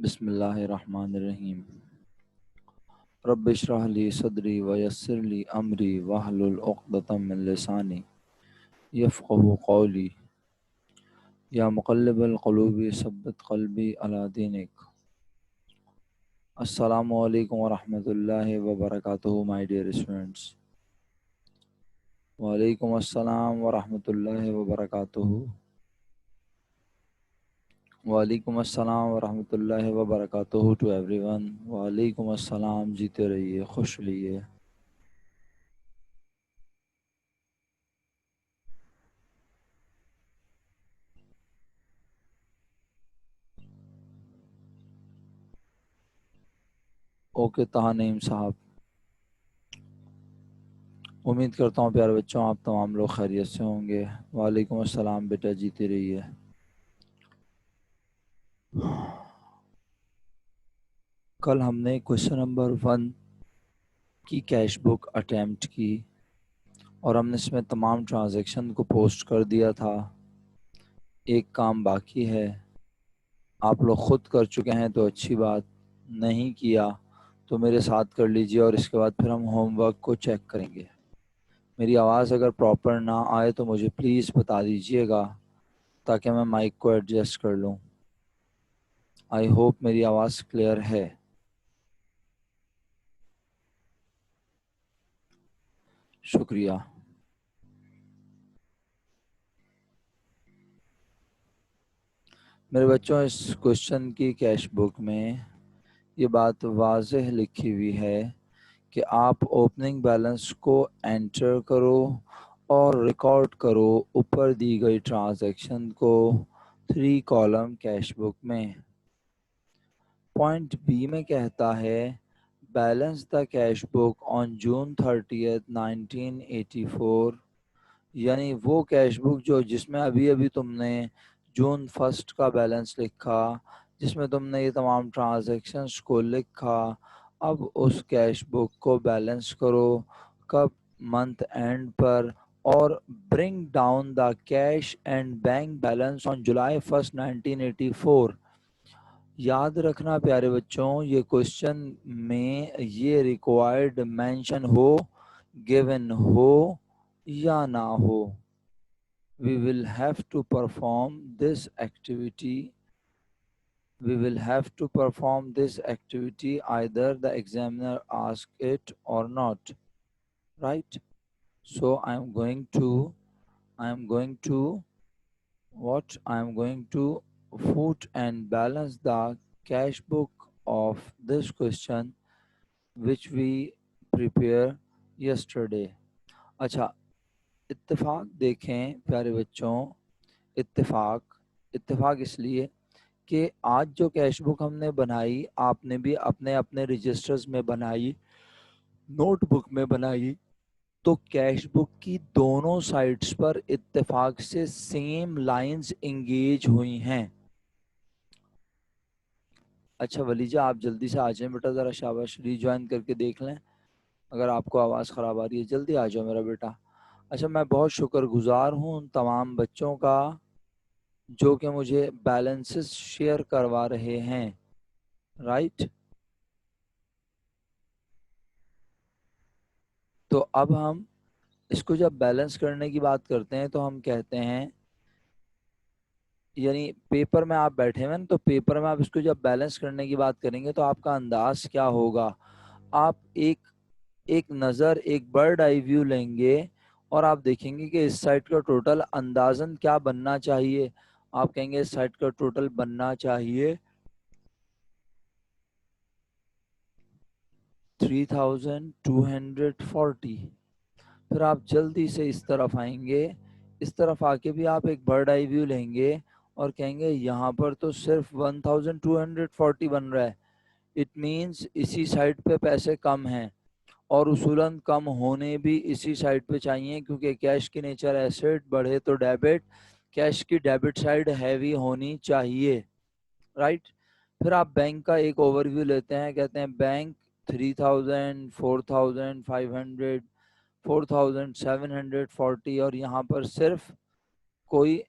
बिस्मिल्लाहिर्रहमानिर्रहीम। रब्बिश्रह ली सदरी व यस्सिर ली अमरी वहलुल उक़्दतम मिन लिसानी यफ़क़हू क़ौली। या मुक़ल्लिबल क़ुलूबि सब्बित क़ल्बी अला दीनिक। अस्सलामु अलैकुम व रहमतुल्लाहि व बरकातुहू माय डियर स्टूडेंट्स। वालेकुम अस्सलाम व रहमतुल्लाहि व बरकातुहू। वालेकुम अस्सलाम व रहमतुल्लाहि व बरकातुहू टू एवरीवन। वालेकुम अस्सलाम। जीते रहिए, खुश रहिए। ओके तहानीम साहब, उम्मीद करता हूँ प्यारे बच्चों आप तमाम लोग खैरियत से होंगे। वालेकुम अस्सलाम बेटा, जीते रहिए। कल हमने क्वेश्चन नंबर 1 की कैश बुक अटेम्प्ट की और हमने इसमें तमाम ट्रांजैक्शन को पोस्ट कर दिया था। एक काम बाकी है, आप लोग खुद कर चुके हैं तो अच्छी बात, नहीं किया तो मेरे साथ कर लीजिए और इसके बाद फिर हम होमवर्क को चेक करेंगे। मेरी आवाज़ अगर प्रॉपर ना आए तो मुझे प्लीज़ बता दीजिएगा ताकि मैं माइक को एडजस्ट कर लूँ। आई होप मेरी आवाज़ क्लियर है। शुक्रिया। मेरे बच्चों, इस क्वेश्चन की कैश बुक में ये बात वाज़ेह लिखी हुई है कि आप ओपनिंग बैलेंस को एंटर करो और रिकॉर्ड करो ऊपर दी गई ट्रांजैक्शन को 3 कॉलम कैश बुक में। पॉइंट बी में कहता है balance the cash book on June 30 1984, यानी वो कैश बुक जिसमें अभी अभी तुमने जून 1 का बैलेंस लिखा, जिसमें तुमने ये तमाम ट्रांजैक्शंस को लिखा। अब उस कैश बुक को बैलेंस करो कब? मंथ एंड पर। और bring down the cash and bank balance on July 1 1984। याद रखना प्यारे बच्चों, ये क्वेश्चन में ये रिक्वायर्ड मेंशन हो, गिवन हो या ना हो, we will have to perform this activity. We will have to perform this activity either the examiner asks it or not, right? So I am going to put and balance the cash book of this question which we prepare yesterday. अच्छा, इत्तेफाक देखें प्यारे बच्चों, इत्तेफाक इसलिए कि आज जो कैश बुक हमने बनाई, आपने भी अपने अपने रजिस्टर्स में बनाई, नोटबुक में बनाई, तो कैश बुक की दोनों साइड्स पर इत्तेफाक से सेम लाइंस इंगेज हुई हैं। अच्छा वलीजा, आप जल्दी से आ जाएं बेटा, ज़रा शाबाश, रीज्वाइन करके देख लें। अगर आपको आवाज़ ख़राब आ रही है जल्दी आ जाओ मेरा बेटा। अच्छा, मैं बहुत शुक्रगुजार हूँ उन तमाम बच्चों का जो कि मुझे बैलेंसेस शेयर करवा रहे हैं, राइट। तो अब हम इसको जब बैलेंस करने की बात करते हैं तो हम कहते हैं, यानी पेपर में आप बैठे हुए हैं तो पेपर में आप इसको जब बैलेंस करने की बात करेंगे तो आपका अंदाज क्या होगा? आप एक नज़र, एक बर्ड आई व्यू लेंगे और आप देखेंगे कि इस साइड का टोटल अंदाजन क्या बनना चाहिए। आप कहेंगे इस साइड का टोटल बनना चाहिए 3240। फिर आप जल्दी से इस तरफ आएंगे, इस तरफ आके भी आप एक बर्ड आई व्यू लेंगे और कहेंगे यहाँ पर तो सिर्फ 1240 बन रहा है। इट मीन्स इसी साइड पे पैसे कम हैं और उसूलन कम होने भी इसी साइड पे चाहिए, क्योंकि कैश की नेचर एसेट, बढ़े तो डेबिट, कैश की डेबिट साइड हैवी होनी चाहिए, राइट। फिर आप बैंक का एक ओवरव्यू लेते हैं, कहते हैं बैंक 3000, 4500, 4740 और यहाँ पर सिर्फ कोई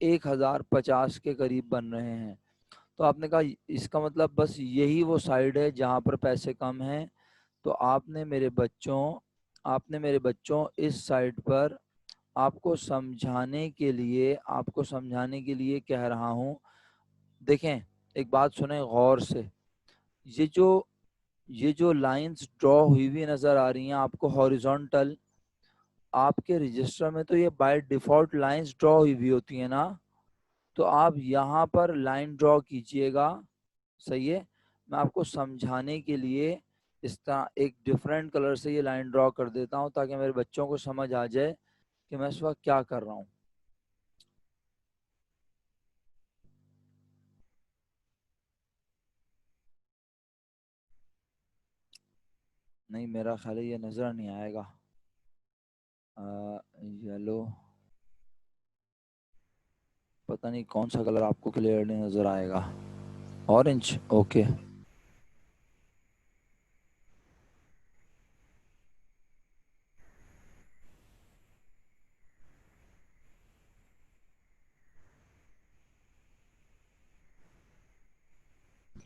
1050 के करीब बन रहे हैं। तो आपने कहा इसका मतलब बस यही वो साइड है जहाँ पर पैसे कम हैं। तो आपने मेरे बच्चों इस साइड पर आपको समझाने के लिए कह रहा हूँ। देखें, एक बात सुने गौर से। ये जो ये जो लाइंस ड्रॉ हुई हुई नजर आ रही हैं आपको हॉरिजॉन्टल, आपके रजिस्टर में तो ये बाय डिफॉल्ट लाइंस ड्रॉ हुई हुई होती है ना। तो आप यहाँ पर लाइन ड्रॉ कीजिएगा। सही है। मैं आपको समझाने के लिए इस तरह एक डिफरेंट कलर से ये लाइन ड्रॉ कर देता हूँ ताकि मेरे बच्चों को समझ आ जाए कि मैं इस वक्त क्या कर रहा हूँ। नहीं, मेरा ख्याल है ये नज़र नहीं आएगा। येलो, पता नहीं कौन सा कलर आपको क्लियरली नज़र आएगा। Orange, okay.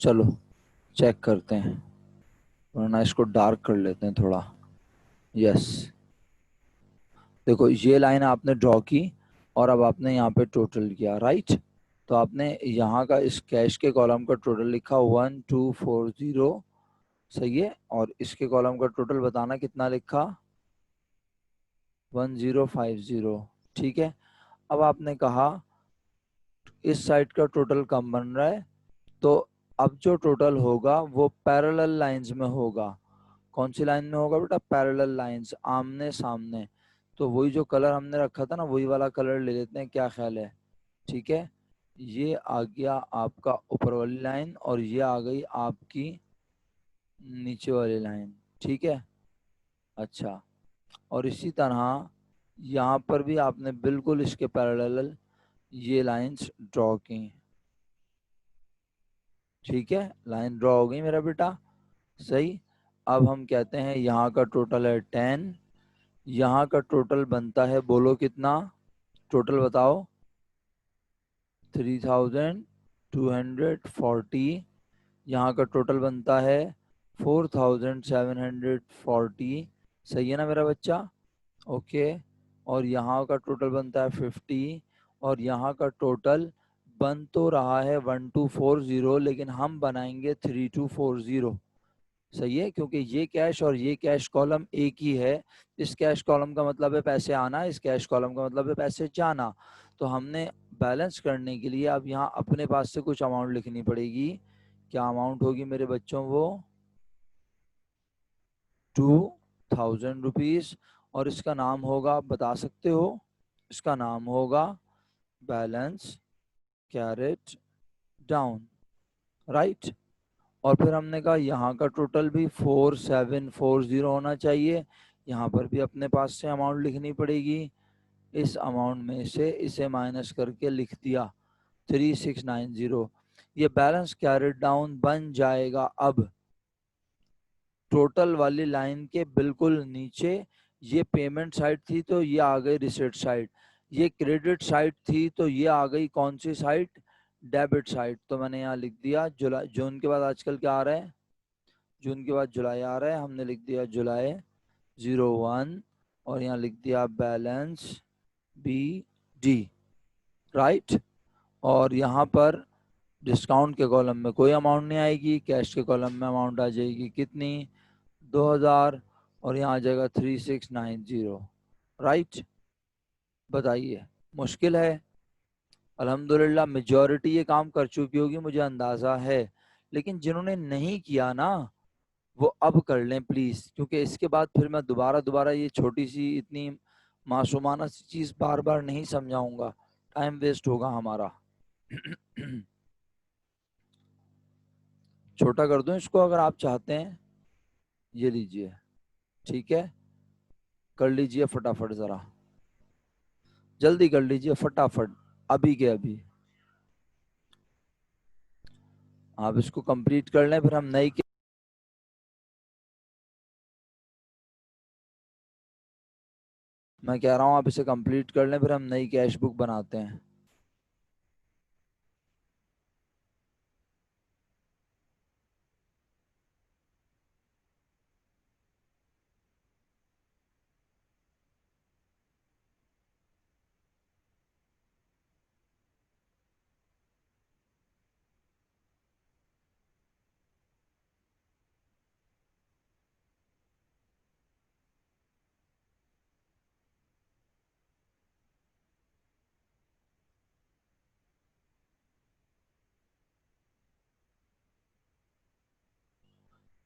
चलो चेक करते हैं, वरना इसको डार्क कर लेते हैं थोड़ा। यस, देखो ये लाइन आपने ड्रॉ की और अब आपने यहाँ पे टोटल किया, राइट। तो आपने यहाँ का इस कैश के कॉलम का टोटल लिखा 1240। सही है। और इसके कॉलम का टोटल बताना कितना लिखा, 1050। ठीक है। अब आपने कहा इस साइड का टोटल कम बन रहा है, तो अब जो टोटल होगा वो पैरेलल लाइंस में होगा। कौन सी लाइन में होगा बेटा, पैरेलल लाइंस, आमने सामने। तो वही जो कलर हमने रखा था ना, वही वाला कलर ले लेते हैं, क्या ख्याल है। ठीक है। ये आ गया आपका ऊपर वाली लाइन और ये आ गई आपकी नीचे वाली लाइन। ठीक है। अच्छा, और इसी तरह यहाँ पर भी आपने बिल्कुल इसके पैरेलल ये लाइंस ड्रॉ की। ठीक है, लाइन ड्रॉ हो गई मेरा बेटा। सही। अब हम कहते हैं यहाँ का टोटल है 10, यहाँ का टोटल बनता है, बोलो कितना, टोटल बताओ। 3240। यहाँ का टोटल बनता है 4740। सही है ना मेरा बच्चा। ओके। और यहाँ का टोटल बनता है 50। और यहाँ का टोटल बन तो रहा है 1240, लेकिन हम बनाएंगे 3240। सही है, क्योंकि ये कैश और ये कैश कॉलम एक ही है। इस कैश कॉलम का मतलब है पैसे आना, इस कैश कॉलम का मतलब है पैसे जाना। तो हमने बैलेंस करने के लिए अब यहाँ अपने पास से कुछ अमाउंट लिखनी पड़ेगी। क्या अमाउंट होगी मेरे बच्चों, वो 2000 रुपीज। और इसका नाम होगा, आप बता सकते हो, इसका नाम होगा बैलेंस कैरेट डाउन, राइट। और फिर हमने कहा यहाँ का टोटल भी 4740 होना चाहिए। यहाँ पर भी अपने पास से अमाउंट लिखनी पड़ेगी। इस अमाउंट में से इसे माइनस करके लिख दिया 3690। ये बैलेंस कैरेट डाउन बन जाएगा अब टोटल वाली लाइन के बिल्कुल नीचे। ये पेमेंट साइड थी तो ये आ गई रिसिट साइड, ये क्रेडिट साइड थी तो ये आ गई कौन सी साइड, डेबिट साइड। तो मैंने यहाँ लिख दिया जुलाई, जून के बाद आजकल क्या आ रहा है, जून के बाद जुलाई आ रहा है, हमने लिख दिया जुलाई 01। और यहाँ लिख दिया बैलेंस बी डी, राइट। और यहाँ पर डिस्काउंट के कॉलम में कोई अमाउंट नहीं आएगी, कैश के कॉलम में अमाउंट आ जाएगी कितनी, 2000। और यहाँ आ जाएगा 3690, राइट। बताइए, मुश्किल है। अल्हम्दुलिल्लाह मेजॉरिटी ये काम कर चुकी होगी, मुझे अंदाज़ा है। लेकिन जिन्होंने नहीं किया ना, वो अब कर लें प्लीज़, क्योंकि इसके बाद फिर मैं दोबारा दोबारा ये छोटी सी इतनी मासूमाना सी चीज़ बार बार नहीं समझाऊंगा, टाइम वेस्ट होगा हमारा। छोटा कर दूं इसको अगर आप चाहते हैं, ये लीजिए। ठीक है, कर लीजिए फटाफट, ज़रा जल्दी कर लीजिए फटाफट, अभी के अभी आप इसको कंप्लीट कर लें, फिर हम नई, मैं कह रहा हूँ आप इसे कंप्लीट कर लें, फिर हम नई कैश बुक बनाते हैं।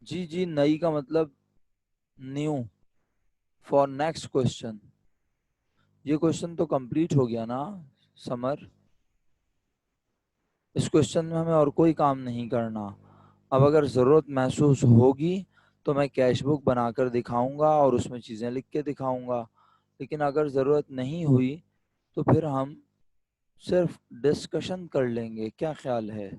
जी जी, नई का मतलब न्यू। For next question. ये क्वेश्चन तो कंप्लीट हो गया ना समर। इस क्वेश्चन में हमें और कोई काम नहीं करना। अब अगर ज़रूरत महसूस होगी तो मैं कैश बुक बनाकर दिखाऊंगा और उसमें चीज़ें लिख के दिखाऊंगा। लेकिन अगर ज़रूरत नहीं हुई तो फिर हम सिर्फ डिस्कशन कर लेंगे। क्या ख्याल है?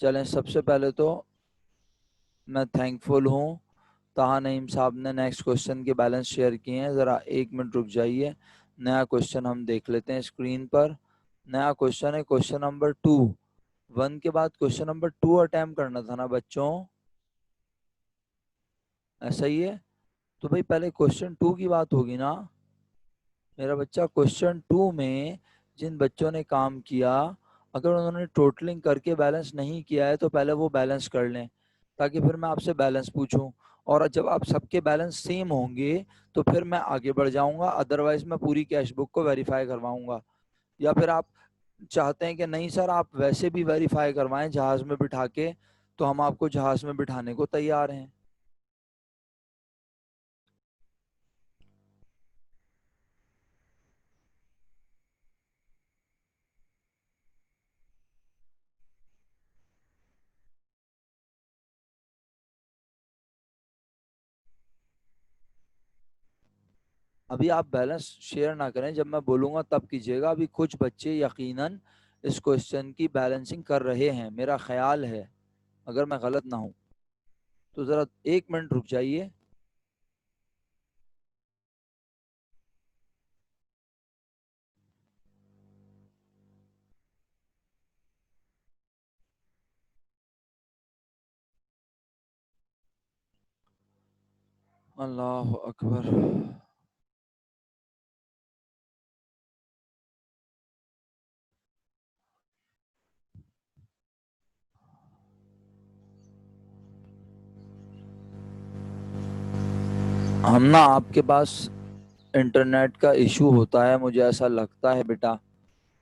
चलें, सबसे पहले तो मैं थैंकफुल हूँ ताहा नईम साहब ने नेक्स्ट क्वेश्चन के बैलेंस शेयर किए हैं। ज़रा 1 मिनट रुक जाइए। नया क्वेश्चन हम देख लेते हैं स्क्रीन पर। नया क्वेश्चन है क्वेश्चन नंबर 2। 1 के बाद क्वेश्चन नंबर 2 अटेम्प्ट करना था ना बच्चों? ऐसा ही है। तो भाई पहले क्वेश्चन 2 की बात होगी ना। मेरा बच्चा क्वेश्चन 2 में जिन बच्चों ने काम किया, अगर उन्होंने टोटलिंग करके बैलेंस नहीं किया है तो पहले वो बैलेंस कर लें, ताकि फिर मैं आपसे बैलेंस पूछूं। और जब आप सबके बैलेंस सेम होंगे तो फिर मैं आगे बढ़ जाऊंगा, अदरवाइज मैं पूरी कैश बुक को वेरीफाई करवाऊंगा। या फिर आप चाहते हैं कि नहीं सर आप वैसे भी वेरीफाई करवाएं जहाज में बिठा के, तो हम आपको जहाज में बिठाने को तैयार हैं। अभी आप बैलेंस शेयर ना करें, जब मैं बोलूंगा तब कीजिएगा। अभी कुछ बच्चे यकीनन इस क्वेश्चन की बैलेंसिंग कर रहे हैं, मेरा ख्याल है, अगर मैं गलत ना हूं। तो ज़रा 1 मिनट रुक जाइए। अल्लाह अकबर। हम ना आपके पास इंटरनेट का इशू होता है, मुझे ऐसा लगता है बेटा,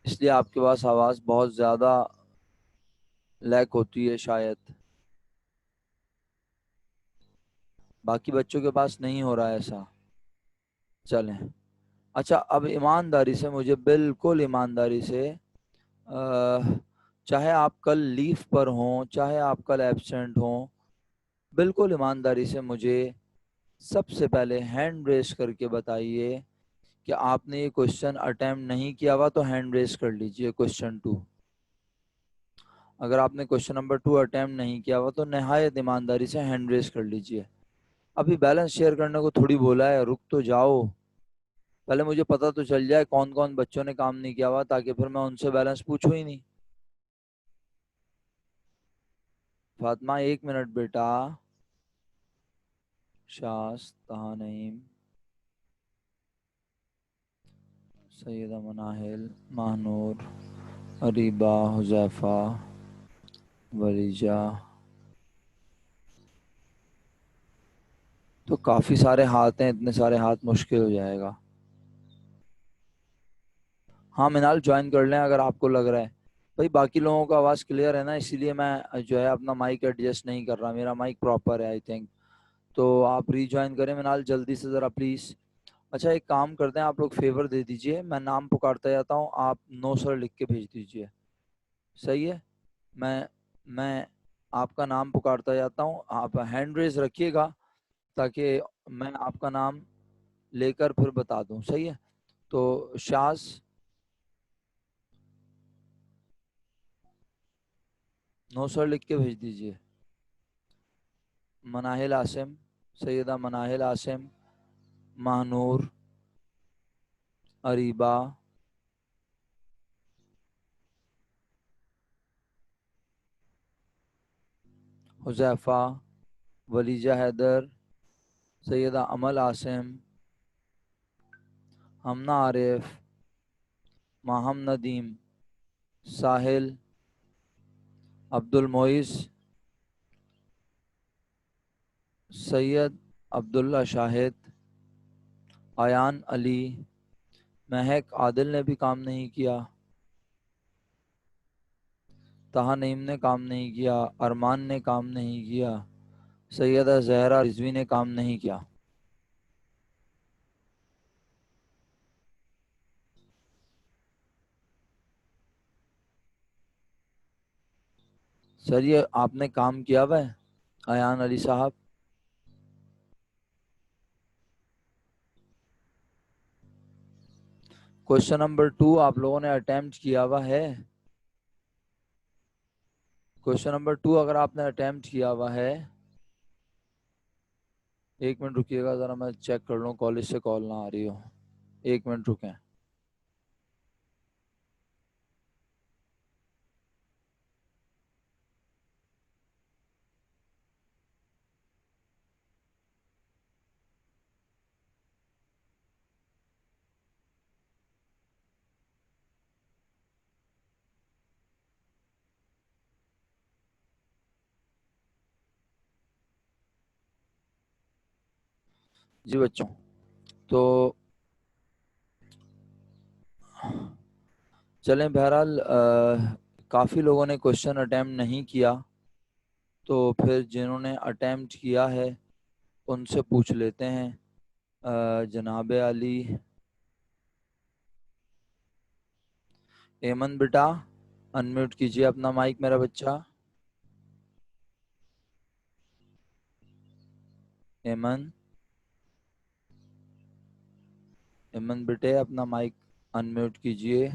इसलिए आपके पास आवाज़ बहुत ज़्यादा लैक होती है शायद। बाकी बच्चों के पास नहीं हो रहा है ऐसा। चलें। अच्छा, अब ईमानदारी से, मुझे बिल्कुल ईमानदारी से, चाहे आप कल लीव पर हों चाहे आप कल एब्सेंट हों, बिल्कुल ईमानदारी से मुझे सबसे पहले हैंड रेस करके बताइए कि आपने ये क्वेश्चन अटेम्प्ट नहीं किया हुआ, तो हैंड रेस कर लीजिए क्वेश्चन 2। अगर आपने क्वेश्चन नंबर 2 अटेम्प्ट नहीं किया हुआ तो नहायत ईमानदारी से हैंड रेस कर लीजिए। अभी बैलेंस शेयर करने को थोड़ी बोला है, रुक तो जाओ। पहले मुझे पता तो चल जाए कौन कौन बच्चों ने काम नहीं किया हुआ, ताकि फिर मैं उनसे बैलेंस पूछूं ही नहीं। फातिमा 1 मिनट बेटा। शास, तहा नईम, सैयदा मनाहिल, महानूर, अरीबा, हुजैफा, वलीजा। तो काफ़ी सारे हाथ हैं, इतने सारे हाथ मुश्किल हो जाएगा। हाँ मिनाल, ज्वाइन कर लें अगर आपको लग रहा है। भाई बाकी लोगों का आवाज़ क्लियर है ना, इसीलिए मैं जो है अपना माइक एडजस्ट नहीं कर रहा, मेरा माइक प्रॉपर है आई थिंक। तो आप रीज्वाइन करें मिनाल जल्दी से ज़रा प्लीज़। अच्छा एक काम करते हैं, आप लोग फेवर दे दीजिए, मैं नाम पुकारता जाता हूँ, आप नो सर लिख के भेज दीजिए। सही है। मैं आपका नाम पुकारता जाता हूँ, आप हैंड रेज रखिएगा, ताकि मैं आपका नाम लेकर फिर बता दूँ। सही है। तो शाज, नो सर लिख के भेज दीजिए। मनाहिल आसिम, सैयदा मनाहिल आसिम, महानूर, अरीबा, हुजैफा, वलीजा हैदर, सैयदा अमल आसिम, हमना आरिफ, माहम नदीम, साहिल, अब्दुल मोइस, सैयद अब्दुल्ला शाहिद, आयान अली, महक आदिल ने भी काम नहीं किया, तहा नईम ने काम नहीं किया, अरमान ने काम नहीं किया, सैयदा जहरा रिजवी ने काम नहीं किया। सर ये आपने काम किया हुआ है अयान अली साहब? क्वेश्चन नंबर 2 आप लोगों ने अटेम्प्ट किया हुआ है? क्वेश्चन नंबर 2 अगर आपने अटेम्प्ट किया हुआ है, 1 मिनट रुकिएगा ज़रा, मैं चेक कर लूँ कॉलेज से कॉल ना आ रही हो। 1 मिनट रुकें। जी बच्चों, तो चलें बहरहाल काफ़ी लोगों ने क्वेश्चन अटेम्प्ट नहीं किया, तो फिर जिन्होंने अटेम्प्ट किया है उनसे पूछ लेते हैं। जनाब अली, एमन बेटा अनम्यूट कीजिए अपना माइक मेरा बच्चा। एमन, एमन बेटे अपना माइक अनम्यूट कीजिए।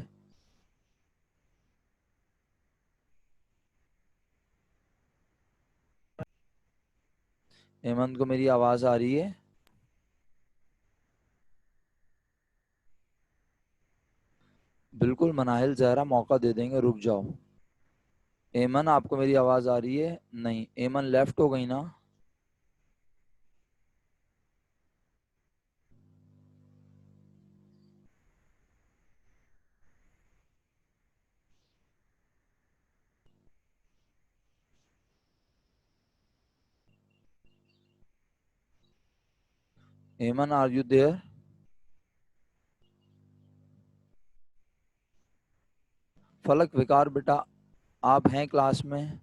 एमन को मेरी आवाज़ आ रही है? बिल्कुल मनाहिल जहरा मौका दे देंगे, रुक जाओ। एमन आपको मेरी आवाज़ आ रही है? नहीं, एमन लेफ्ट हो गई ना? एमन आर यू देयर? फलक विकार बेटा आप हैं क्लास में?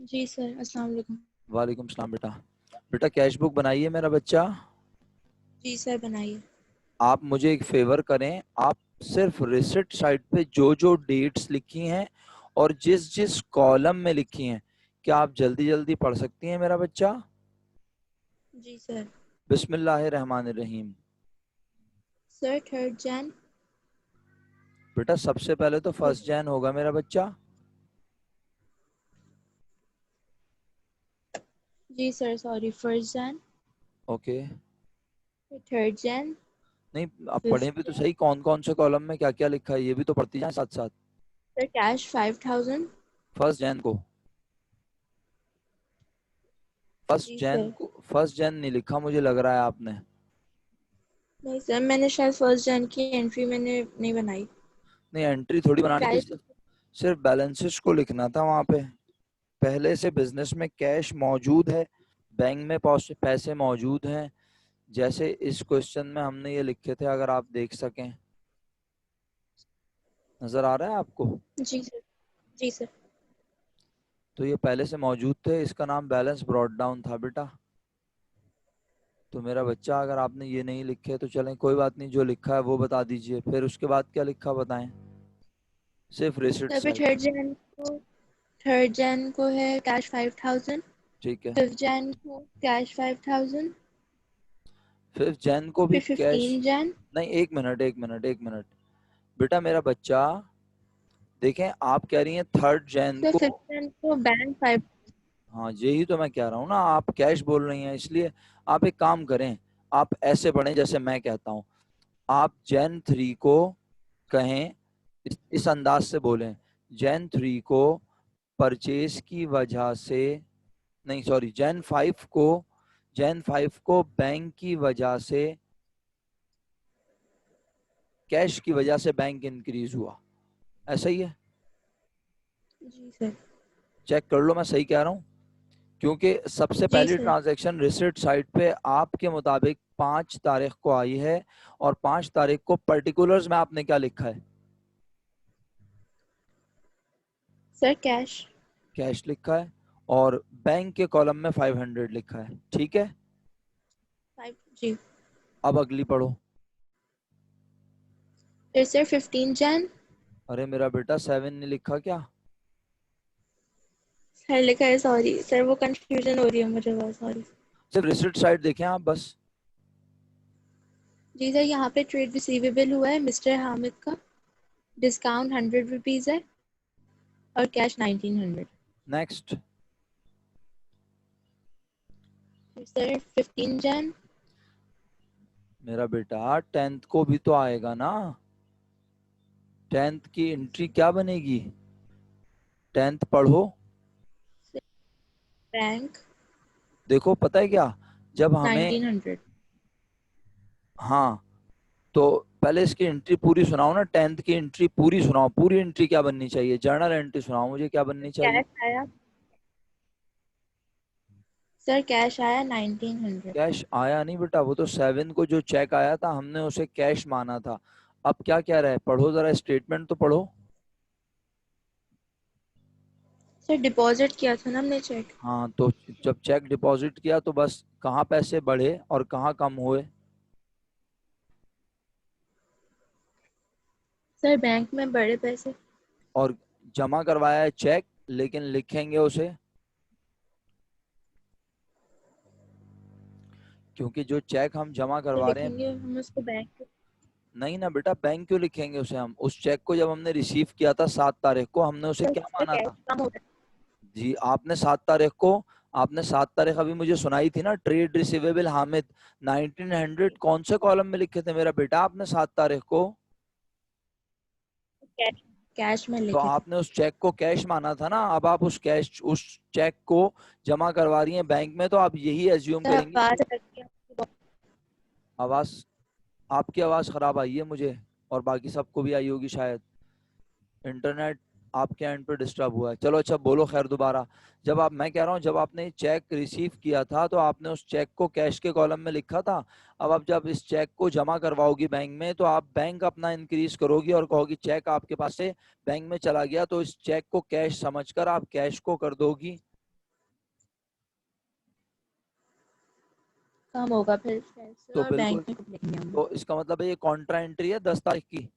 जी सर, अस्सलाम वालेकुम। वालेकुम सलाम बेटा। बेटा कैश बुक बनाइए मेरा बच्चा। जी सर, बनाइए। आप मुझे एक फेवर करें, आप सिर्फ रिसिट साइड पे जो जो डेट्स लिखी हैं और जिस जिस कॉलम में लिखी हैं, क्या आप जल्दी जल्दी पढ़ सकती हैं मेरा बच्चा? जी सर। बिस्मिल्लाहिर्रहमानिर्रहीम। सर 3 जन। बेटा सबसे पहले तो 1 जैन होगा मेरा बच्चा। जी सर, सॉरी, 1 जन, ओके। 3 जन, नहीं आप पढ़ें भी तो 5th जन। सही, कौन कौन से कॉलम में क्या क्या लिखा है ये भी तो पढ़ती जाए साथ साथ। Sir cash 5,000। 1 जैन को, फर्स्ट जी जैन सर। को 1 जैन नहीं लिखा मुझे लग रहा है आपने। नहीं सर, मैंने शायद 1st जन की एंट्री मैंने नहीं बनाई। नहीं एंट्री थोड़ी तो बनानी थी, कैश। सिर्फ बैलेंसेस को लिखना था वहां पे। पहले से बिजनेस में कैश मौजूद है, बैंक में पैसे मौजूद हैं, जैसे इस क्वेश्चन में हमने ये लिखे थे, अगर आप देख सकें। नजर आ रहा है आपको? जी सर। जी सर। तो ये पहले से मौजूद थे, इसका नाम बैलेंस ब्रॉट डाउन था बेटा। तो मेरा बच्चा अगर आपने ये नहीं लिखे तो चलें कोई बात नहीं, जो लिखा है वो बता दीजिए, फिर उसके बाद क्या लिखा बताएं। सिर्फ रिसिट सर फिर साइड। 3rd जन को है कैश 5,000। ठीक है। 5th जन को कैश 5,000। 5 जैन को भी फिर कैश? 15 जन। नहीं एक मिनट एक मिनट एक मिनट बेटा मेरा बच्चा, देखें आप कह रही हैं 3rd जैन सर को। 5th जन को बैंक 5। हाँ यही तो मैं कह रहा हूँ ना, आप कैश बोल रही हैं इसलिए। आप एक काम करें, आप ऐसे पढ़ें जैसे मैं कहता हूँ। आप जैन 3 को कहें, इस अंदाज से बोलें, जैन 3 को परचेज की वजह से, नहीं सॉरी, जैन 5 को बैंक की वजह से, कैश की वजह से बैंक इंक्रीज हुआ, ऐसा ही है? जी सर। चेक कर लो मैं सही कह रहा हूँ। क्योंकि सबसे जी पहली सर। ट्रांजैक्शन रिसिट साइट पे आपके मुताबिक 5 तारीख को आई है, और 5 तारीख को पर्टिकुलर्स में आपने क्या लिखा है? Sir cash. कैश लिखा है, और बैंक के कॉलम में 500 लिखा है, ठीक है। 5 जी। अब अगली पढ़ो। फिर सर 15 जैन। अरे मेरा बेटा 7 नहीं लिखा क्या? सर लिखा है, सॉरी सर, वो कंफ्यूजन हो रही है मुझे, बहुत सॉरी। सिर्फ रिसिट साइट देखें आप बस। जी सर, यहाँ पे ट्रेड रिसीवेबल हुआ है मिस्टर हामिद का, डिस्काउंट 100 रुपीज़ है और कैश 1900। नेक्स्ट। फिर सर 15 जैन। मेरा बेटा 10th को भी तो आएगा ना, 10th की एंट्री क्या बनेगी? 10th पढ़ो। बैंक देखो पता है क्या, जब हमें, 1900। हाँ, तो पहले इसकी एंट्री पूरी सुनाओ ना, 10th की एंट्री पूरी सुनाओ, पूरी एंट्री क्या बननी चाहिए, जर्नल एंट्री सुनाओ मुझे, क्या बननी चाहिए? कैश आया सर, कैश आया 1900। कैश आया नहीं बेटा, वो तो 7 को जो चेक आया था हमने उसे कैश माना था। अब क्या कह रहा है, पढ़ो जरा, स्टेटमेंट तो पढ़ो। सर डिपॉजिट किया था ना हमने चेक। हाँ, तो जब चेक डिपॉजिट किया तो बस कहाँ पैसे बढ़े और कहाँ कम हुए? सर बैंक में बड़े पैसे। और जमा करवाया है चेक, लेकिन लिखेंगे उसे, क्योंकि जो चेक हम जमा तो करवा रहे हैं, लिखेंगे हम उसको बैंक। नहीं ना बेटा, बैंक क्यों लिखेंगे उसे हम? उस चेक को जब हमने रिसीव किया था 7 तारीख को, हमने उसे सर क्या उसका माना कैश था? कम होता जी, आपने 7 तारीख अभी मुझे सुनाई थी ना, ट्रेड रिसीवेबल हामिद 1900 कौन से कॉलम में लिखे थे मेरा बेटा आपने 7 तारीख को? है, कैश कैश में तो लिखे थे। आपने उस चेक को कैश माना था ना, अब आप उस चेक को जमा करवा रही हैं बैंक में, तो आप यही एज्यूम सर करेंगे कि आवाज रखिए आपकी आवाज, आपकी आवाज खराब आई है मुझे, और बाकी सबको भी आई होगी शायद, इंटरनेट आपके एंड पे डिस्टर्ब हुआ है। चलो अच्छा बोलो खैर दोबारा। मैं कह रहा हूँ, जब आपने चेक रिसीव किया था तो आपने उस चेक को कैश के कॉलम में लिखा था। अब आप जब इस चेक को जमा करवाओगी बैंक में, तो आप बैंक अपना इंक्रीज करोगी और कहोगी चेक आपके पास से बैंक में चला गया, तो इस चेक को कैश समझकर आप कैश को कर दोगी। कम होगा फिर तो सर, और बैंक बिल्कुल, में कब लिखेंगे हम। तो इसका मतलब है ये कॉन्ट्रा एंट्री है 10 तारीख की।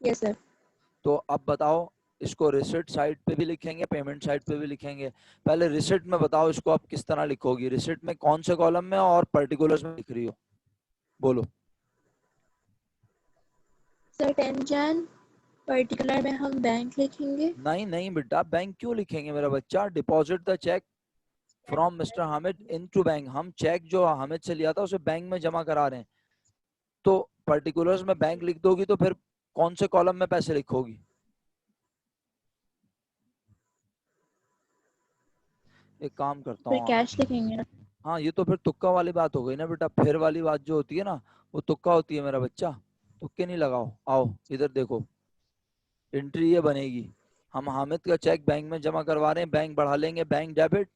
Yes sir. तो अब बताओ, इसको रिसिट साइड पे भी लिखेंगे, पेमेंट साइड पे भी लिखेंगे? पहले रिसिट में बताओ इसको आप किस तरह लिखोगी, रिसिट में कौन से कॉलम में और पर्टिकुलर्स में लिख रही हो, बोलो। सर 10 जैन, पर्टिकुलर में हम बैंक लिखेंगे। नहीं नहीं बेटा, बैंक क्यों लिखेंगे मेरा बच्चा, deposit the cheque from mister Hamid into bank, हम चेक जो हामिद से लिया था उसे बैंक में जमा करा रहे हैं, तो पर्टिकुलर्स में बैंक लिख दोगी, तो फिर कौन से कॉलम में पैसे लिखोगी? एक काम करता फिर हूँ, कैश लिखेंगे ना। हाँ ये तो फिर तुक्का वाली बात हो गई ना बेटा, फिर वाली बात जो होती है ना, वो तुक्का होती है मेरा बच्चा, तुक्के नहीं लगाओ। आओ इधर देखो, एंट्री ये बनेगी, हम हामिद का चेक बैंक में जमा करवा रहे हैं, बैंक बढ़ा लेंगे, बैंक डेबिट,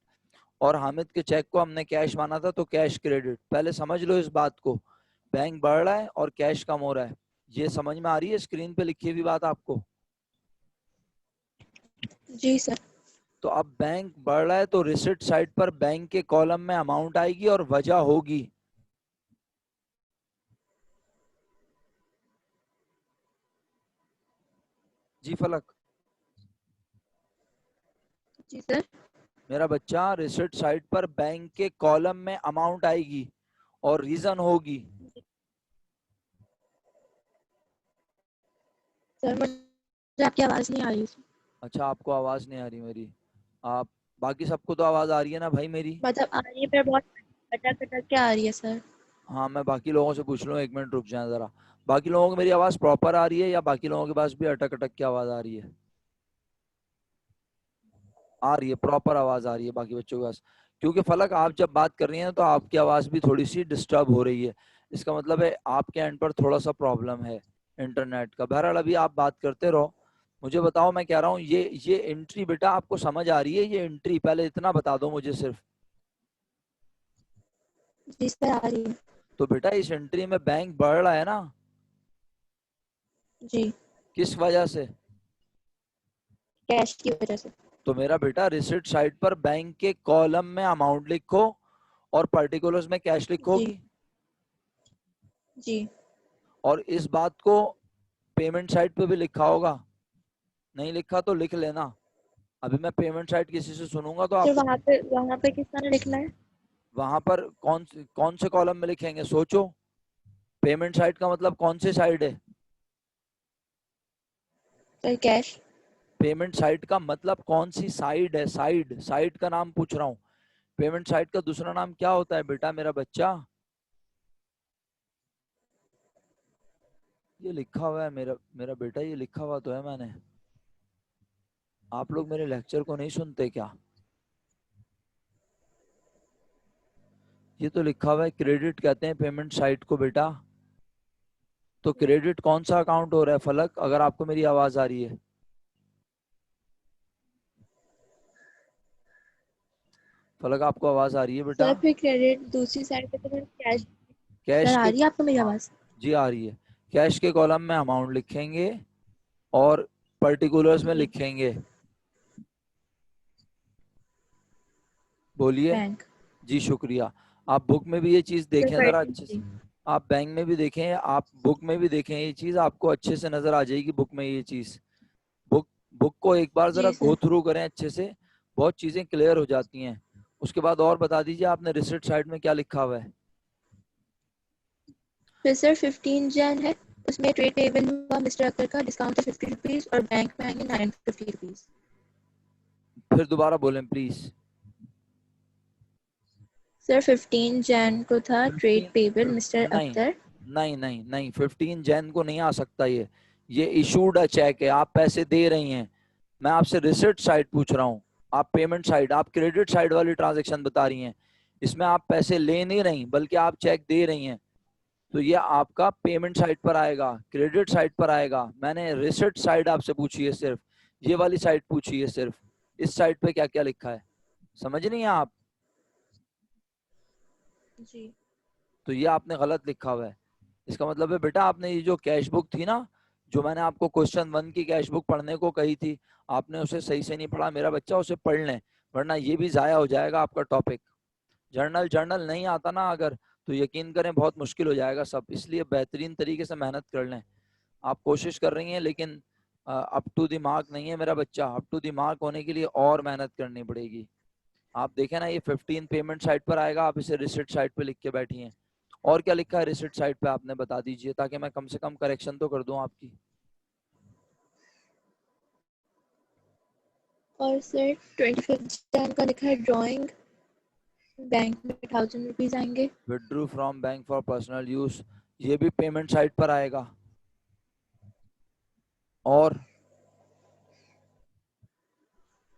और हामिद के चेक को हमने कैश माना था तो कैश क्रेडिट। पहले समझ लो इस बात को, बैंक बढ़ रहा है और कैश कम हो रहा है, ये समझ में आ रही है स्क्रीन पे लिखी हुई बात आपको? जी सर। तो अब बैंक बढ़ रहा है तो रिसिट साइड पर बैंक के कॉलम में अमाउंट आएगी और वजह होगी। जी फलक, जी सर। मेरा बच्चा रिसिट साइड पर बैंक के कॉलम में अमाउंट आएगी और रीजन होगी। सर मुझे आपकी आवाज नहीं आ रही। अच्छा, आपको आवाज नहीं आ रही मेरी, आप, बाकी सबको तो आवाज आ रही है ना भाई मेरी? मतलब आ रही है पर बहुत अटक अटक के आ रही है सर। हाँ, मैं बाकी लोगों से पूछ लूँ, 1 मिनट रुक जाए जरा। बाकी लोगों को मेरी आवाज प्रॉपर आ रही है या बाकी लोगों के पास भी अटक अटक की आवाज आ रही है? आ रही है, प्रॉपर आवाज आ रही है बाकी बच्चों के पास? क्योंकि फलक आप जब बात कर रही हैं तो आपकी आवाज भी थोड़ी सी डिस्टर्ब हो रही है, इसका मतलब है आपके एंड पर थोड़ा सा प्रॉब्लम है इंटरनेट का। बहरहाल अभी आप बात करते रहो, मुझे बताओ, मैं कह रहा हूँ ये एंट्री बेटा आपको समझ आ रही है? ये एंट्री पहले इतना बता दो मुझे सिर्फ। जी सर, आ रही है। तो बेटा इस एंट्री में बैंक बढ़ रहा है ना, जी, किस वजह से? कैश की वजह से। तो मेरा बेटा रिसिट साइड पर बैंक के कॉलम में अमाउंट लिखो और पर्टिकुलर्स में कैश जी। लिखोगी। जी और इस बात को पेमेंट साइड पे भी लिखा होगा, नहीं लिखा तो लिख लेना। अभी मैं पेमेंट साइड किसी से सुनूंगा तो सर, आपको वहाँ पे किस तरह लिखना है? वहां पर कौन से कॉलम में लिखेंगे सोचो। पेमेंट साइड का मतलब कौन सी साइड है? Sir, cash. पेमेंट साइड का मतलब कौन सी साइड है? साइड, साइड का नाम पूछ रहा हूँ। पेमेंट साइड का दूसरा नाम क्या होता है बेटा मेरा बच्चा? ये लिखा हुआ है मेरा मेरा बेटा, ये लिखा हुआ तो है मैंने। आप लोग मेरे लेक्चर को नहीं सुनते क्या? ये तो लिखा हुआ है, क्रेडिट कहते हैं पेमेंट साइट को बेटा। तो क्रेडिट कौन सा अकाउंट हो रहा है फलक, अगर आपको मेरी आवाज आ रही है? फलक आपको आवाज आ रही है बेटा? सर, फिर क्रेडिट दूसरी साइड पे तो फिर कैश। सर, कैश आ के, रही है आपको मेरी हाँ आवाज़? जी आ रही है। कैश के कॉलम में अमाउंट लिखेंगे और पर्टिकुलर्स में जी। लिखेंगे। बोलिए। बैंक। जी शुक्रिया। आप बुक में भी ये चीज सर, देखें जरा अच्छे से। जी। आप बैंक में भी देखें, आप बुक में भी देखें, ये चीज आपको अच्छे से नजर आ जाएगी बुक में ये चीज। बुक बुक को एक बार जरा जी गो सर। थ्रू करें अच्छे से, बहुत चीजें क्लियर हो जाती हैं। उसके बाद और बता दीजिए आपने रिसिट साइड में क्या लिखा हुआ है? फिर सर 15 जन है, उसमें ट्रेड पेबल हुआ मिस्टर अख्तर का, डिस्काउंट है 50 रुपीज़ और बैंक में आएंगे 950 रुपीज़। फिर दोबारा बोलें प्लीज। सर, 15 जन को था ट्रेड 15, पेबल मिस्टर नहीं अख्तर। नहीं नहीं नहीं, 15 जैन को नहीं आ सकता ये इशूड अ चेक है, आप पैसे दे रही हैं। मैं आपसे रिसिट साइड पूछ रहा हूँ। आप पेमेंट साइड, आप क्रेडिट साइड वाली ट्रांजेक्शन बता रही हैं। इसमें आप पैसे ले नहीं रही बल्कि आप चेक दे रही हैं। तो ये आपका पेमेंट साइड पर आएगा, क्रेडिट साइड पर आएगा। मैंने रिसिट साइड आपसे पूछी है सिर्फ, ये वाली साइड पूछी है सिर्फ। इस साइड पे क्या क्या लिखा है समझ नहीं है आप? जी। तो ये आपने गलत लिखा हुआ है। इसका मतलब है बेटा आपने ये जो कैश बुक थी ना, जो मैंने आपको क्वेश्चन 1 की कैश बुक पढ़ने को कही थी, आपने उसे सही से नहीं पढ़ा मेरा बच्चा, उसे पढ़ लें, वरना ये भी जाया हो जाएगा आपका टॉपिक। जर्नल जर्नल नहीं आता ना अगर, तो यकीन करें बहुत मुश्किल हो जाएगा सब, इसलिए बेहतरीन तरीके से मेहनत कर लें। आप कोशिश कर रही हैं लेकिन अप टू द मार्क नहीं है मेरा बच्चा। अप टू द मार्क होने के लिए और मेहनत करनी पड़ेगी। आप देखें ना, ये 15 पेमेंट साइट पर आएगा, आप इसे रिसिट साइट पे लिख के बैठी हैं। और क्या लिखा है रिसिट साइट पे आपने बता दीजिए, ताकि मैं कम से कम करेक्शन तो कर दूं आपकी। और सर 25 जन का लिखा है ड्राइंग, बैंक में 1000 रुपीज़ आएंगे। Withdrew from bank for personal use, ये भी पेमेंट साइट पर आएगा। और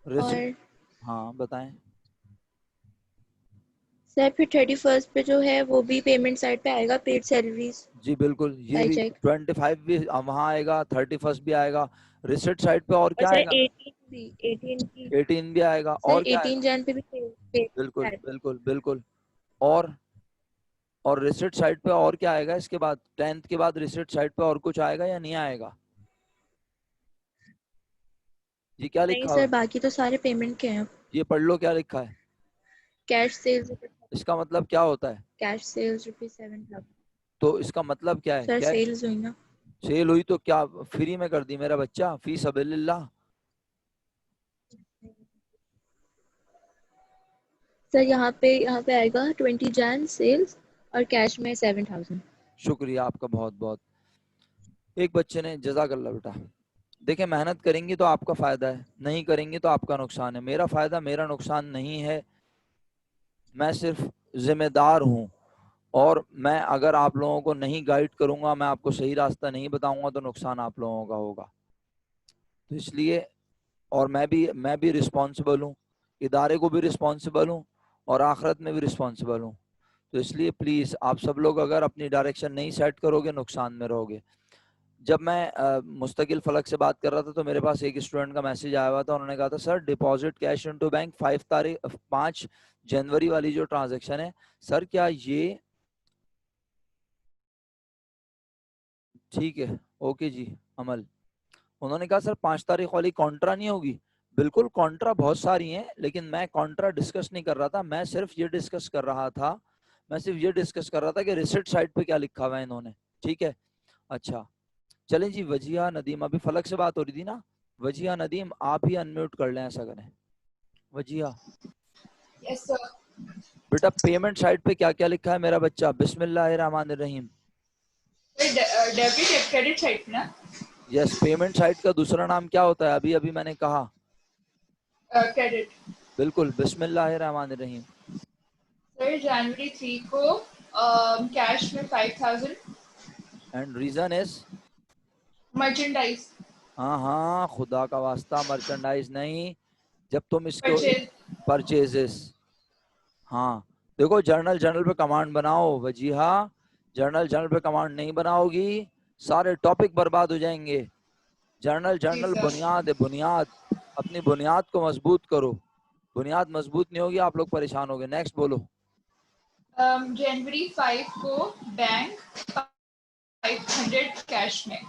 रिसिट, और हाँ बताएं। सर, फिर 31 पे जो है वो भी पेमेंट साइड पे आएगा, पेड सैलरीज जी बिल्कुल, ये बाई भी चेक। 25 भी वहां आएगा, 31 भी आएगा। रिसिट साइट पे और और क्या सर आएगा? 18 भी, 18 की। 18 भी आएगा, सर, और क्या 18 आएगा? जन पे भी पेड बिल्कुल सैलरी। बिल्कुल बिल्कुल। और रिसिट साइट पे और क्या आएगा इसके बाद? 10th के बाद रिसिट साइट पे और कुछ आएगा या नहीं आएगा? ये क्या नहीं लिखा हुआ सर, है? बाकी तो सारे पेमेंट के हैं। ये पढ़ लो क्या लिखा है। कैश सेल्स, इसका मतलब क्या होता है? Cash sales ₹7,000। तो इसका मतलब क्या है? सर, क्या सेल्स हुई ना। सेल हुई तो क्या फ्री में कर दी मेरा बच्चा, फी सबीलिल्लाह? सर, यहाँ पे आएगा 20 जन सेल्स और कैश में 7,000। शुक्रिया आपका बहुत बहुत। एक बच्चे ने, जजाकल्ला बेटा। देखिए मेहनत करेंगी तो आपका फायदा है, नहीं करेंगी तो आपका नुकसान है। मेरा फायदा मेरा नुकसान नहीं है, मैं सिर्फ जिम्मेदार हूँ। और मैं अगर आप लोगों को नहीं गाइड करूंगा, मैं आपको सही रास्ता नहीं बताऊंगा, तो नुकसान आप लोगों का होगा। तो इसलिए, और मैं भी रिस्पॉन्सिबल हूँ, इदारे को भी रिस्पॉन्सिबल हूँ, और आखिरत में भी रिस्पॉन्सिबल हूँ। तो इसलिए प्लीज़ आप सब लोग अगर अपनी डायरेक्शन नहीं सेट करोगे, नुकसान में रहोगे। जब मैं मुस्तकिल फलक से बात कर रहा था तो मेरे पास एक स्टूडेंट का मैसेज आया हुआ था, उन्होंने कहा था sir deposit cash into bank 5 जनवरी वाली जो ट्रांजैक्शन है सर, क्या ये ठीक है? ओके जी अमल, उन्होंने कहा सर 5 तारीख वाली कॉन्ट्रा नहीं होगी? बिल्कुल कॉन्ट्रा बहुत सारी हैं, लेकिन मैं कॉन्ट्रा डिस्कस नहीं कर रहा था, मैं सिर्फ ये डिस्कस कर रहा था, कि रिसिट साइड पे क्या लिखा हुआ है इन्होंने। ठीक है, अच्छा चलें जी। वजिया नदीम, अभी फलक से बात हो रही थी ना, वजिया नदीम आप ही अनम्यूट कर लें, ऐसा करें। Wajiha yes sir. बेटा पेमेंट साइड पे क्या क्या लिखा है मेरा बच्चा? बिस्मिल्लाहिर्रहमानिर्रहीम। डेबिट क्रेडिट साइड ना? यस, पेमेंट साइड का दूसरा नाम क्या होता है? अभी अभी मैंने कहा क्रेडिट। बिल्कुल, बिस्मिल्लाहिर्रहमानिर्रहीम। सर जनवरी 3 को कैश में 5000 एंड रीजन इज? मर्चेंडाइज हाँ हाँ, खुदा का वास्ता मर्चेंडाइज नहीं, जब तुम इसको परचेज। परचेजेस, हाँ देखो जर्नल पे कमांड बनाओ वजीहा, जर्नल पे कमांड नहीं बनाओगी सारे टॉपिक बर्बाद हो जाएंगे। जी जर्नल सर। बुनियाद है, बुनियाद, अपनी बुनियाद को मजबूत करो, बुनियाद मजबूत नहीं होगी आप लोग परेशान होगे। नेक्स्ट बोलो। जनवरी 5 को बैंक 500 कैश में।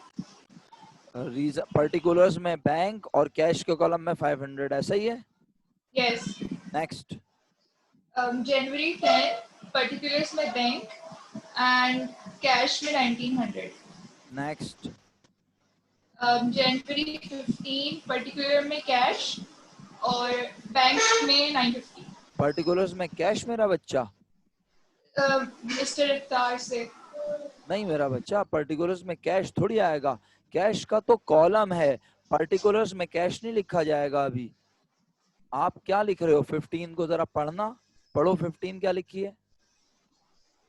रीजन पर्टिकुलर्स में बैंक और कैश के कॉलम में 500, ऐसा ही है? यस। नेक्स्ट। जनवरी 10 पर्टिकुलर्स में बैंक एंड कैश में 1900। नेक्स्ट। जनवरी 15 पर्टिकुलर में कैश और बैंक में 950। पर्टिकुलर्स में कैश मेरा बच्चा? मिस्टर इफ्तार से। नहीं मेरा बच्चा, पर्टिकुलर्स में कैश थोड़ी आएगा, कैश का तो कॉलम है, पर्टिकुलर्स में कैश नहीं लिखा जाएगा। अभी आप क्या लिख रहे हो? 15 को जरा पढ़ना, पढ़ो 15 क्या लिखी है।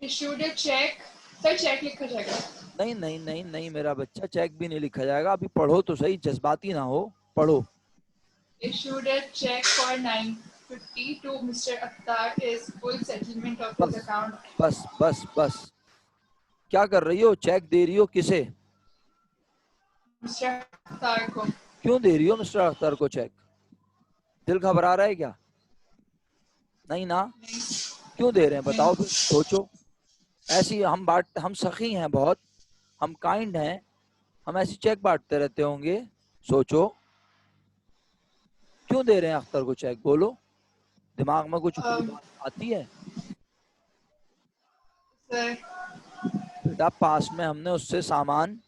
Issued a cheque. Sir cheque लिखा जाएगा? नहीं नहीं नहीं नहीं मेरा बच्चा, चेक भी नहीं लिखा जाएगा, अभी पढ़ो तो सही, जज्बाती ना हो, पढ़ो। Issued a check for 950 to Mr. Akhtar is full settlement of his बस account. बस बस बस, क्या कर रही हो? चेक दे रही हो किसे? Mr. Akhtar को। क्यों दे रही हो मिस्टर अख्तर को चेक? दिल घबरा रहा है क्या? नहीं ना? नहीं। क्यों दे रहे हैं बताओ, नहीं। फिर सोचो। ऐसी हम सखी हैं बहुत, हम काइंड हैं, हम ऐसी चेक बांटते रहते होंगे? सोचो क्यों दे रहे हैं अख्तर को चेक, बोलो, दिमाग में कुछ कोई बात आती है? सर बेटा पास्ट में हमने उससे सामान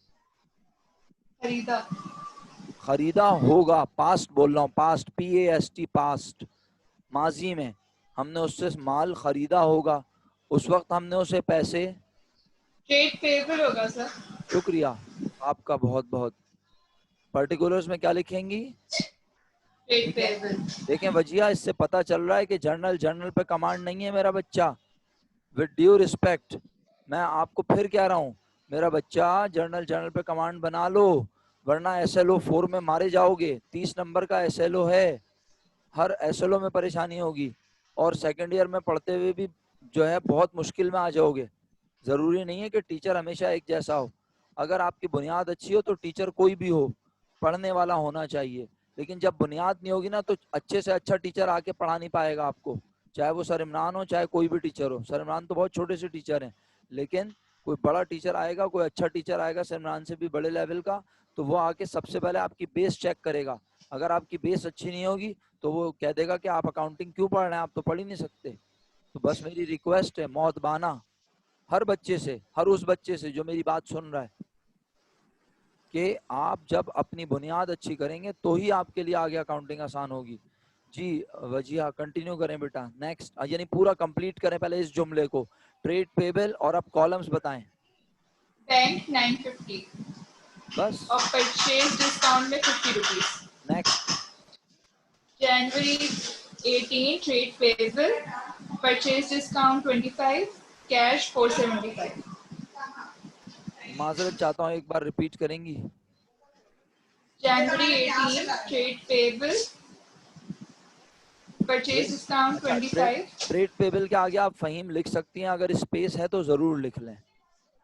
खरीदा। खरीदा होगा, पास्ट बोल रहा हूँ, पास्ट PAST, पास्ट, माजी में हमने उससे माल खरीदा होगा, उस वक्त हमने उसे पैसे। ट्रेड पेबल होगा सर। शुक्रिया आपका बहुत बहुत। पर्टिकुलर्स में क्या लिखेंगी? ट्रेड देखें पेबल। देखें वजिया, इससे पता चल रहा है कि जर्नल पे कमांड नहीं है मेरा बच्चा। विद ड्यू रिस्पेक्ट मैं आपको फिर कह रहा हूँ मेरा बच्चा, जर्नल पे कमांड बना लो, वरना SLO 4 में मारे जाओगे। 30 नंबर का SLO है, हर SLO में परेशानी होगी, और सेकेंड ईयर में पढ़ते हुए भी जो है बहुत मुश्किल में आ जाओगे। जरूरी नहीं है कि टीचर हमेशा एक जैसा हो, अगर आपकी बुनियाद अच्छी हो तो टीचर कोई भी हो, पढ़ने वाला होना चाहिए। लेकिन जब बुनियाद नहीं होगी ना तो अच्छे से अच्छा टीचर आके पढ़ा नहीं पाएगा आपको, चाहे वो सर इमरान हो चाहे कोई भी टीचर हो। सर इमरान तो बहुत छोटे से टीचर हैं, लेकिन कोई बड़ा टीचर आएगा, कोई अच्छा टीचर आएगा सर इमरान से भी बड़े लेवल का, तो वो आके सबसे पहले आपकी बेस चेक करेगा। अगर आपकी बेस अच्छी नहीं होगी तो वो कह देगा कि आप अकाउंटिंग क्यों पढ़ रहे हैं, आप तो पढ़ ही नहीं सकते। तो बस मेरी रिक्वेस्ट है मौतबाना हर बच्चे से, हर उस बच्चे से जो मेरी बात सुन रहा है, कि आप जब अपनी बुनियाद अच्छी करेंगे तो ही आपके लिए आगे अकाउंटिंग आसान होगी। जी वजिया कंटिन्यू करें बेटा, नेक्स्ट, यानी पूरा कंप्लीट करें पहले इस जुमले को, ट्रेड पेबल, और अब कॉलम्स बताएं। बैंक 950 बस और परचेज डिस्काउंट में 50 रुपीज। नेक्स्ट। जनवरी 18 trade payable, purchase discount 25, cash 475। माजरत चाहता हूँ, एक बार रिपीट करेंगी? जनवरी 18 trade payable, purchase discount 25। Trade payable के आगे आप फहीम लिख सकती हैं, अगर स्पेस है तो जरूर लिख लें,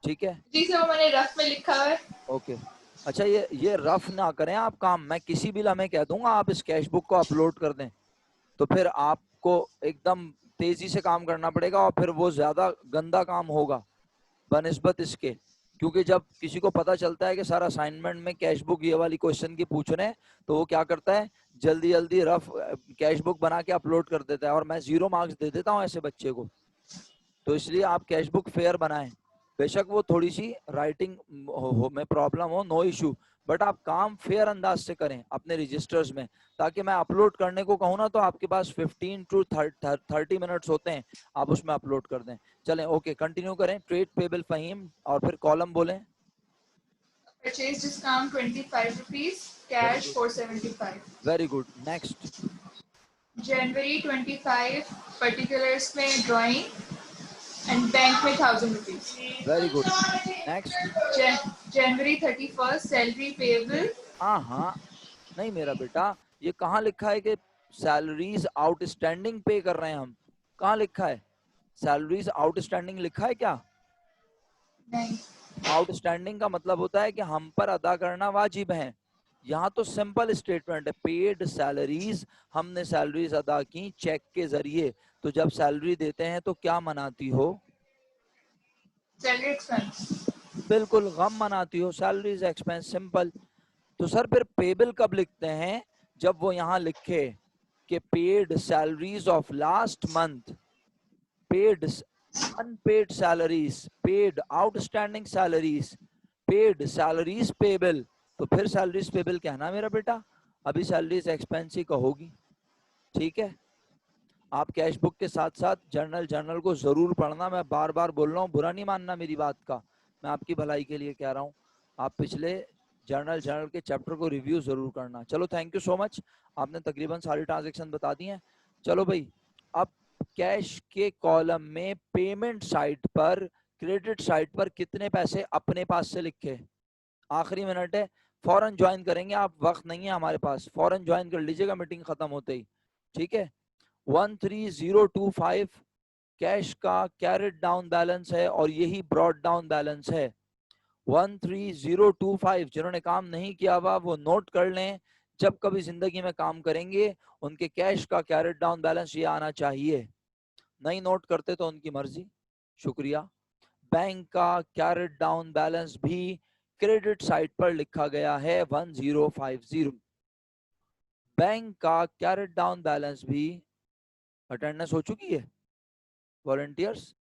ठीक है? जी सर मैंने रफ में लिखा है। ओके अच्छा ये रफ ना करें आप काम, मैं किसी भी लम्हे कह दूंगा आप इस कैश बुक को अपलोड कर दें, तो फिर आपको एकदम तेजी से काम करना पड़ेगा और फिर वो ज्यादा गंदा काम होगा बनिस्बत इसके, क्योंकि जब किसी को पता चलता है कि सर असाइनमेंट में कैश बुक ये वाली क्वेश्चन की पूछ रहे हैं, तो वो क्या करता है, जल्दी जल्दी रफ कैश बुक बना के अपलोड कर देता है और मैं 0 मार्क्स दे देता हूँ ऐसे बच्चे को। तो इसलिए आप कैश बुक फेयर बनाएं, बेशक वो थोड़ी सी राइटिंग में प्रॉब्लम हो, नो इशू, बट आप काम फेयर अंदाज से करें अपने रजिस्टर्स में, ताकि मैं अपलोड करने को कहूँ ना तो आपके पास 15 to 30 मिनट्स होते हैं, आप उसमें अपलोड कर दें। चलें, ओके, कंटिन्यू करें। ट्रेड पेबल फहीम, और फिर कॉलम बोलें। Purchase discount 25 rupees, cash 475. Very good, next. January 25 particulars में drawing and bank में 1000 rupees. Very good, next. January 31st salary payable. हाँ, नहीं मेरा बेटा, ये कहाँ लिखा है कि सैलरीज आउटस्टैंडिंग पे कर रहे हैं हम? कहाँ लिखा है? सैलरीज आउटस्टैंडिंग लिखा है क्या? नहीं. आउटस्टैंडिंग का मतलब होता है कि हम पर अदा करना वाजिब है। यहाँ तो सिंपल स्टेटमेंट है, पेड सैलरीज, हमने सैलरीज अदा की चेक के जरिए। तो जब सैलरी देते हैं तो क्या मनाती हो? Salary expense. बिल्कुल गम मनाती हो, सैलरीज एक्सपेंस, सिंपल। तो सर फिर पेबल कब लिखते हैं? जब वो यहाँ लिखे कि paid salaries of last month, paid unpaid salaries, paid outstanding salaries, paid salaries payable, तो फिर सैलरीज पेबल कहना मेरा बेटा, अभी सैलरीज एक्सपेंस ही कहोगी। ठीक है, आप कैश बुक के साथ साथ जर्नल को जरूर पढ़ना, मैं बार बार बोल रहा हूँ, बुरा नहीं मानना मेरी बात का, मैं आपकी भलाई के लिए कह रहा हूँ। आप पिछले जर्नल के चैप्टर को रिव्यू जरूर करना। चलो, थैंक यू सो मच, आपने तकरीबन सारी ट्रांजेक्शन बता दी हैं। चलो भाई, अब कैश के कॉलम में पेमेंट साइड पर, क्रेडिट साइड पर कितने पैसे अपने पास से लिखे? आखिरी मिनट है, फौरन ज्वाइन करेंगे आप, वक्त नहीं है हमारे पास, फौरन ज्वाइन कर लीजिएगा मीटिंग खत्म होते ही। ठीक है, 13025 कैश का कैरेट डाउन बैलेंस है और यही ब्रॉड डाउन बैलेंस है। 13025 जिन्होंने काम नहीं किया हुआ वो नोट कर लें, जब कभी जिंदगी में काम करेंगे उनके कैश का कैरेट डाउन बैलेंस ये आना चाहिए। नहीं नोट करते तो उनकी मर्जी, शुक्रिया। बैंक का कैरेट डाउन बैलेंस भी क्रेडिट साइड पर लिखा गया है 1050। बैंक का कैरेट डाउन बैलेंस भी, अटेंडेंस हो चुकी है वॉलंटियर्स?